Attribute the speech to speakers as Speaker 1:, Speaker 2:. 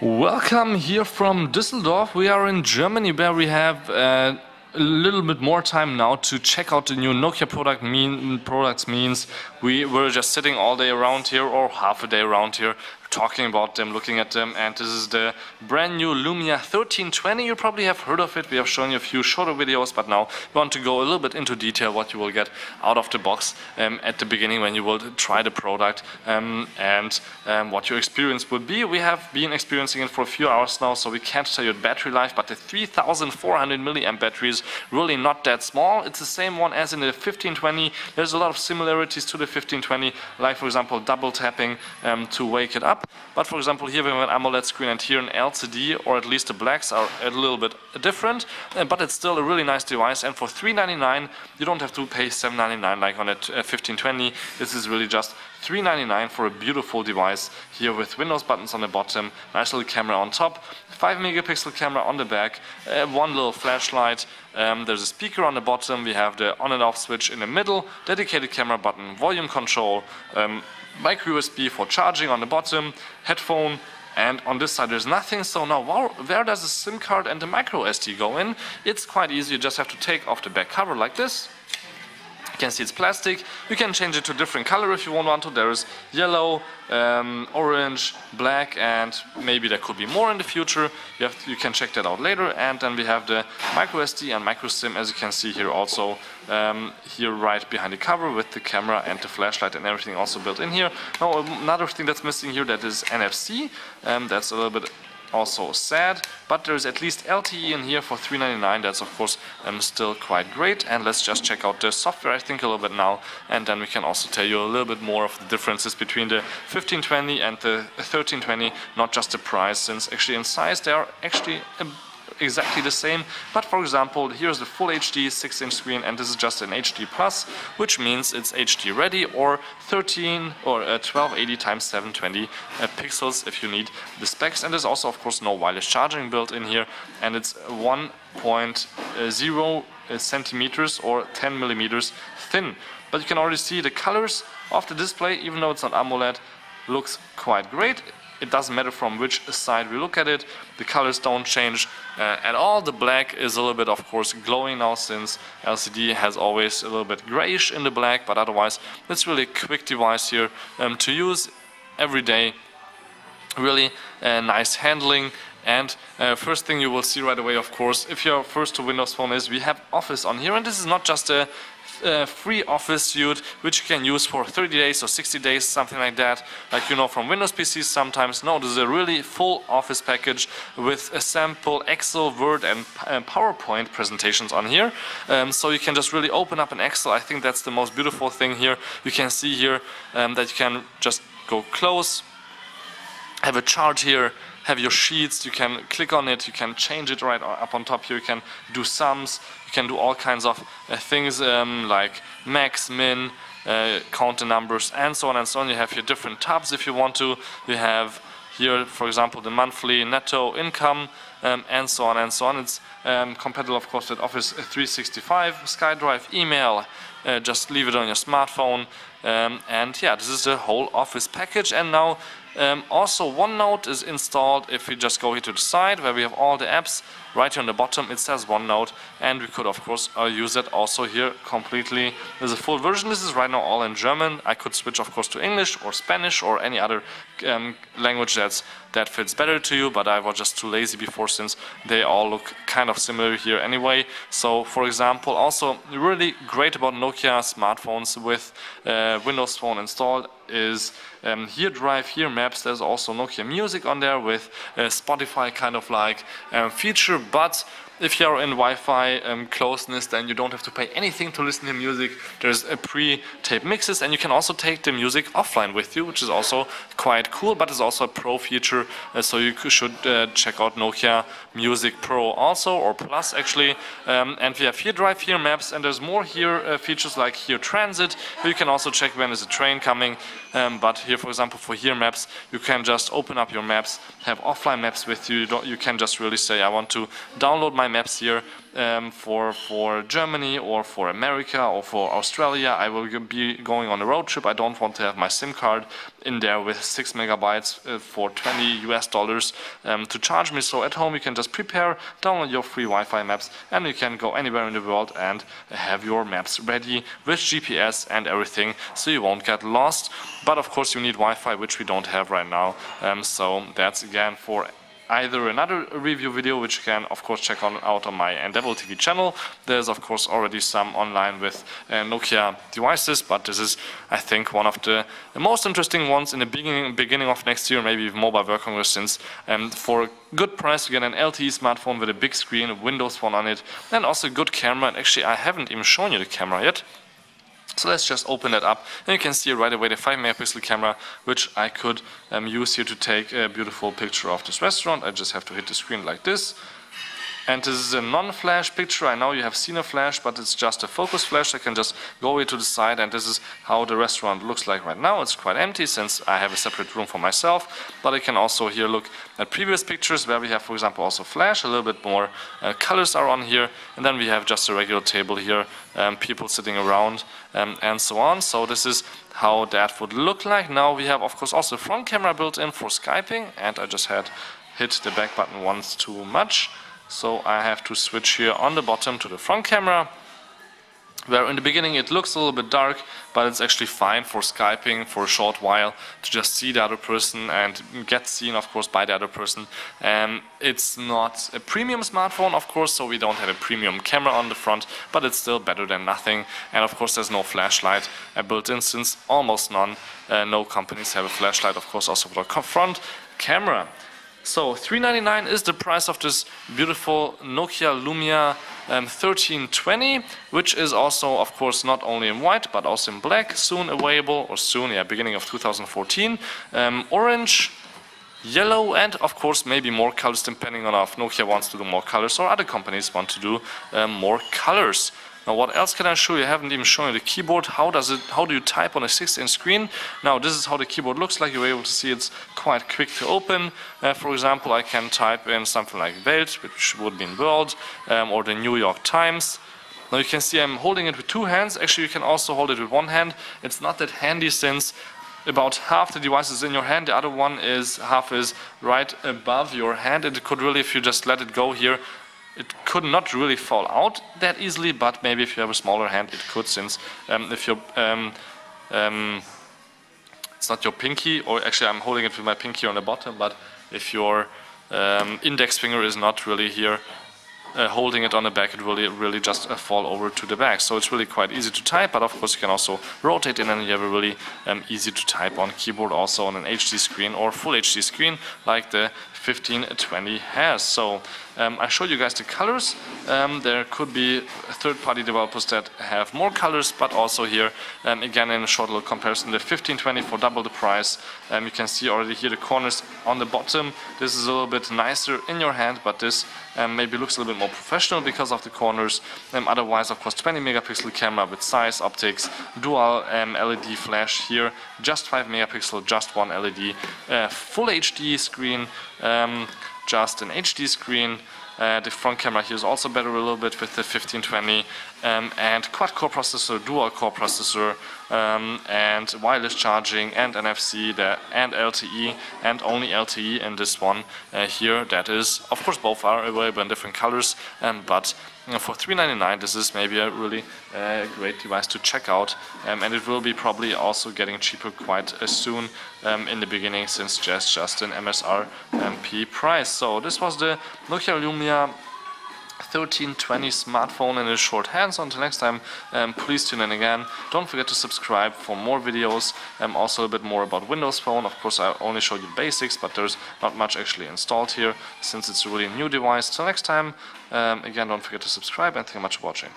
Speaker 1: Welcome here from Düsseldorf. We are in Germany, where we have a little bit more time now to check out the new Nokia products. Means we were just sitting all day around here, or half a day around here, talking about them, looking at them, and this is the brand new Lumia 1320. You probably have heard of it. We have shown you a few shorter videos, but now we want to go a little bit into detail what you will get out of the box at the beginning when you will try the product, and what your experience would be. We have been experiencing it for a few hours now, so we can't tell you battery life, but the 3400 milliamp battery is really not that small. It's the same one as in the 1520. There's a lot of similarities to the 1520, like for example double tapping to wake it up. But for example, here we have an AMOLED screen and here an LCD, or at least the blacks are a little bit different, but it's still a really nice device. And for $399, you don't have to pay $799 like on a 1520. This is really just $399 for a beautiful device here with Windows buttons on the bottom, nice little camera on top, 5 megapixel camera on the back, one little flashlight, there's a speaker on the bottom, we have the on and off switch in the middle, dedicated camera button, volume control, micro USB for charging on the bottom, headphone, and on this side there's nothing. So now where does the SIM card and the micro SD go in? It's quite easy. You just have to take off the back cover like this. You can see it's plastic. You can change it to different color if you want to. There is yellow, orange, black, and maybe there could be more in the future. You can check that out later. And then we have the micro SD and micro SIM, as you can see here also, here right behind the cover with the camera and the flashlight and everything also built in here. Now another thing that's missing here, that is NFC. That's a little bit also sad, but there's at least LTE in here for $399. That's of course still quite great. And let's just check out the software, I think, a little bit now, and then we can also tell you a little bit more of the differences between the 1520 and the 1320, not just the price, since actually in size they are actually exactly the same. But for example, here's the full HD 6-inch screen, and this is just an HD plus, which means it's HD ready, or 1280 x 720 pixels if you need the specs. And there's also of course no wireless charging built in here, and it's 1.0 centimeters or 10 millimeters thin. But you can already see the colors of the display, even though it's not AMOLED, looks quite great. It doesn't matter from which side we look at it, the colors don't change at all. The black is a little bit of course glowing now, since LCD has always a little bit grayish in the black, but otherwise it's really a quick device here to use every day. Really nice handling. And first thing you will see right away, of course, if you're first to Windows Phone, is we have Office on here, and this is not just a free Office suite which you can use for 30 days or 60 days, something like that, like you know from Windows PCs sometimes. No, this is a really full Office package with a sample Excel, Word and PowerPoint presentations on here. So you can just really open up an Excel. I think that's the most beautiful thing here. You can see here that you can just go close, have a chart here, have your sheets, you can click on it, you can change it right up on top here, you can do sums, you can do all kinds of things like max, min, count the numbers, and so on and so on. You have here different tabs if you want to. You have here, for example, the monthly netto income, and so on and so on. It's compatible of course with Office 365, SkyDrive, email, just leave it on your smartphone, and yeah, this is the whole Office package. And now also OneNote is installed. If we just go here to the side where we have all the apps, right here on the bottom it says OneNote, and we could of course use it also here completely. There's a full version. This is right now all in German. I could switch of course to English or Spanish or any other language that fits better to you, but I was just too lazy before, since they all look kind of similar here anyway. So for example, also really great about Nokia smartphones with Windows Phone installed is here Drive, here Maps. There's also Nokia Music on there with Spotify kind of like feature, but if you're in Wi-Fi closeness, then you don't have to pay anything to listen to music. There's a pre-taped mixes, and you can also take the music offline with you, which is also quite cool, but it's also a pro feature, so you should check out Nokia Music Pro also, or Plus actually. And we have here Drive, here Maps, and there's more here features like here Transit. You can also check when is a train coming, but here for example for here Maps, you can just open up your maps, have offline maps with you. You can just really say I want to download my maps here for Germany or for America or for Australia. I will be going on a road trip. I don't want to have my SIM card in there with 6 megabytes for $20 to charge me. So at home you can just prepare, download your free Wi-Fi maps, and you can go anywhere in the world and have your maps ready with GPS and everything, so you won't get lost. But of course you need Wi-Fi, which we don't have right now. So that's again for either another review video, which you can of course check out on my Endeavor TV channel. There's of course already some online with Nokia devices, but this is, I think, one of the most interesting ones in the beginning of next year, maybe with Mobile World Congress, since for a good price you get an LTE smartphone with a big screen, a Windows Phone on it, and also a good camera. And actually I haven't even shown you the camera yet. So let's just open that up, and you can see right away the 5 megapixel camera, which I could use here to take a beautiful picture of this restaurant. I just have to hit the screen like this. And this is a non-flash picture. I know you have seen a flash, but it's just a focus flash. I can just go here to the side, and this is how the restaurant looks like right now. It's quite empty since I have a separate room for myself, but I can also here look at previous pictures where we have, for example, also flash, a little bit more colors are on here, and then we have just a regular table here, people sitting around, and so on. So this is how that would look like. Now we have of course also a front camera built in for Skyping, and I just had hit the back button once too much. So I have to switch here on the bottom to the front camera, where in the beginning it looks a little bit dark, but it's actually fine for Skyping for a short while to just see the other person and get seen of course by the other person. It's not a premium smartphone of course, so we don't have a premium camera on the front, but it's still better than nothing. And of course there's no flashlight built in, since almost no companies have a flashlight, of course also for the front camera. So $399 is the price of this beautiful Nokia Lumia 1320, which is also of course not only in white but also in black, soon available, or soon, yeah, beginning of 2014, orange, yellow, and of course maybe more colors depending on if Nokia wants to do more colors or other companies want to do more colors. Now what else can I show you? I haven't even shown you the keyboard. How do you type on a 6-inch screen? Now this is how the keyboard looks like. You're able to see it's quite quick to open. For example, I can type in something like Welt, which would mean world, or the New York Times. Now you can see I'm holding it with two hands. Actually you can also hold it with one hand. It's not that handy since about half the device is in your hand, the other half is right above your hand. It could really, if you just let it go here, it could not really fall out that easily, but maybe if you have a smaller hand it could, since if you're it's not your pinky, or actually I'm holding it with my pinky on the bottom, but if your index finger is not really here holding it on the back, it will really just fall over to the back. So it's really quite easy to type, but of course you can also rotate it and you have a really easy to type on keyboard, also on an HD screen or full HD screen like the 1520 has. So I showed you guys the colors. There could be third-party developers that have more colors, but also here again in a short little comparison, the 1520 for double the price. You can see already here the corners on the bottom. This is a little bit nicer in your hand, but this maybe looks a little bit more professional because of the corners. Otherwise, of course, 20 megapixel camera with size optics, dual LED flash here, just 5 megapixel, just one LED, full HD screen, just an HD screen. The front camera here is also better a little bit with the 1520, and quad-core processor, dual-core processor, and wireless charging, and NFC, and LTE, and only LTE in this one here. That is, of course, both are available in different colors, but for $399 this is maybe a really great device to check out, and it will be probably also getting cheaper quite soon in the beginning, since just an MSRP price. So this was the Nokia Lumia 1320 smartphone in a short hands. Until next time, please tune in again. Don't forget to subscribe for more videos, also a bit more about Windows Phone. Of course I only showed you basics, but there's not much actually installed here since it's a really new device. Till next time, again, don't forget to subscribe, and thank you much for watching.